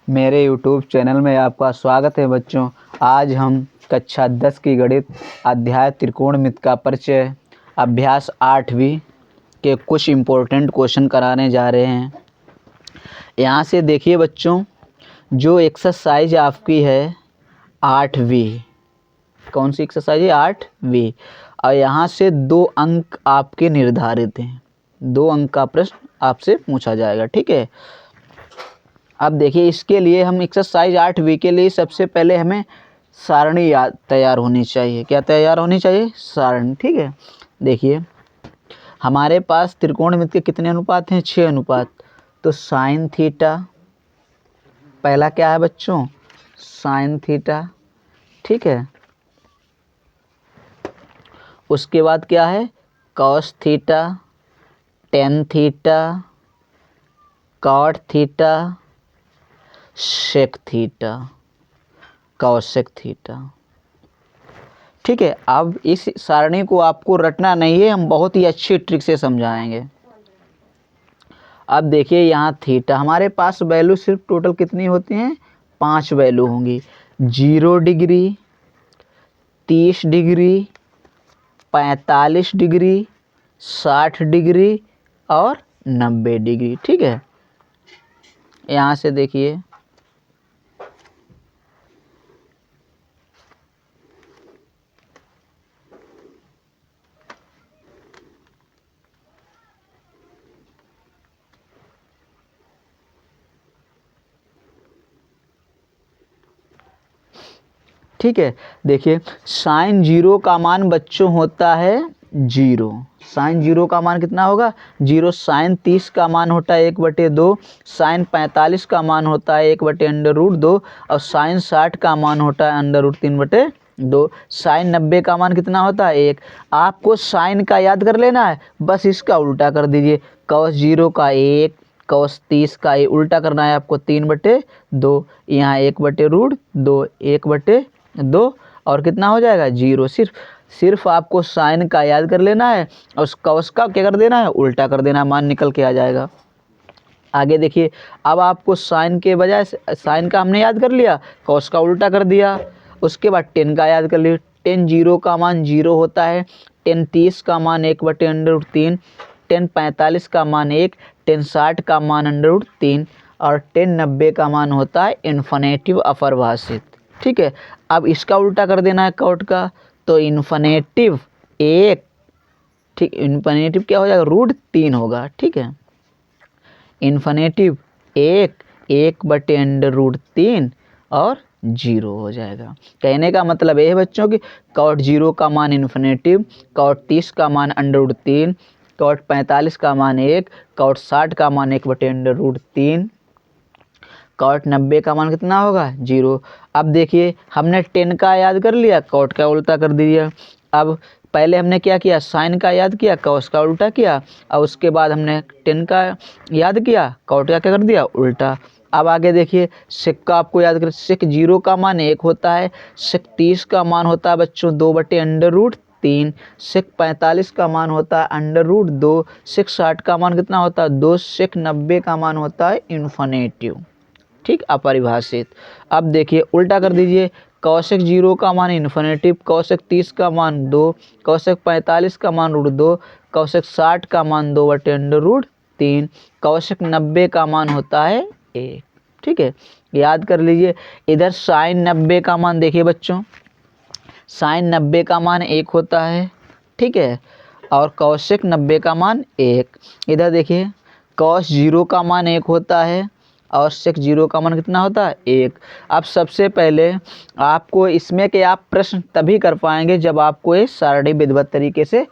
मेरे YouTube channel में आपका स्वागत है बच्चों। आज हम कक्षा 10 की गणित अध्याय त्रिकोणमिति का परिचय अभ्यास 8वीं के कुछ इम्पोर्टेंट क्वेश्चन कराने जा रहे हैं। यहाँ से देखिए बच्चों, जो एक्सरसाइज आपकी है 8वीं, कौन सी एक्सरसाइज है? 8वीं। और यहाँ से 2 अंक आपके निर्धारित हैं। 2 अंक का प्रश्न आपसे पूछा जाएगा, ठीक है। अब देखिए, इसके लिए हम एक्सरसाइज 8वीं के लिए सबसे पहले हमें सारणी तैयार होनी चाहिए। क्या तैयार होनी चाहिए? सारणी, ठीक है। देखिए, हमारे पास त्रिकोणमिति के कितने अनुपात हैं? 6 अनुपात। तो साइन थीटा, पहला क्या है बच्चों? साइन थीटा, ठीक है। उसके बाद क्या है? Cos theta, tan theta, cot theta, sec theta, cosec theta, ठीक है। अब इस सारणी को आपको रटना नहीं है, हम बहुत ही अच्छी ट्रिक से समझाएंगे। अब देखिए, यहाँ थीटा हमारे पास वैल्यू सिर्फ टोटल कितनी होती हैं? 5 वैल्यू होंगी। 0 डिग्री, 30 डिग्री, 45 डिग्री, 60 डिग्री और 90 डिग्री, ठीक है। यहाँ से देखिए, ठीक है। देखिए, साइन 0 का मान बच्चों होता है 0। साइन 0 का मान कितना होगा? 0। साइन 30 का मान होता है 1/2। साइन 45 का मान होता है 1/√2 और साइन 60 का मान होता है √3/2। साइन 90 का मान कितना होता है? 1। आपको साइन का याद कर लेना है, बस इसका उल्टा कर दीजिए। कॉस 0 का 1, कॉस 30 का उल्टा करना है आपको 3/2। यहाँ 1/√2, 1/2 और कितना हो जाएगा? 0। सिर्फ आपको साइन का याद कर लेना है और कॉस का क्या कर देना है? उल्टा कर देना है, मान निकल के आ जाएगा। आगे देखिए, अब आपको साइन के बजाय साइन का हमने याद कर लिया, कॉस का उल्टा कर दिया। उसके बाद टेन का याद कर लिया। टेन 0 का मान 0 होता है। टेन 30 का मान 1/√3, टेन 45 का मान 1, टेन 60 का मान √3 और टेन 90 का मान होता है इन्फिनेटिव अपरिभाषित, ठीक है। अब इसका उल्टा कर देना है कॉट का, तो इन्फिनेटिव 1, ठीक। इन्फिनेटिव क्या हो जाएगा? √3 होगा, ठीक है। इन्फिनेटिव 1, 1/√3 और 0 हो जाएगा। कहने का मतलब ये है बच्चों कि कॉट 0 का मान इन्फिनेटिव, कॉट 30 का मान √3, कॉट 45 का मान 1, कॉट 60 का मान 1/√3, कॉट 90 का मान कितना होगा? 0। अब देखिए, हमने 10 का याद कर लिया, कॉट का उल्टा कर दिया। अब पहले हमने क्या किया? साइन का याद किया, कॉस का उल्टा किया और उसके बाद हमने 10 का याद किया, कॉट का क्या कर दिया? उल्टा। अब आगे देखिए, सेक का आपको याद कर। सेक 0 का मान 1 होता है। सेक 30 का मान होता है बच्चों 2/√3। सेक 45 का मान होता है √2। सेक 60 का मान कितना होता है? 2। सेक 90 का मान होता है इन्फिनेटिव, ठीक, अपरिभाषित। अब देखिए, उल्टा कर दीजिए। कॉसेक 0 का मान इन्फिनेटिव, कॉसेक 30 का मान 2, कॉसेक 45 का मान √2, कॉसेक 60 का मान 2/√3, कॉसेक 90 का मान होता है 1, ठीक है। याद कर लीजिए। इधर साइन 90 का मान देखिए बच्चों, साइन 90 का मान 1 होता है, ठीक है। और कॉसेक 90 का मान 1। इधर देखिए, कॉस 0 का मान 1 होता है और सेक 0 का मान कितना होता है? 1। अब सबसे पहले आपको इसमें के आप प्रश्न तभी कर पाएंगे जब आपको ये सारणी विधिवत तरीके से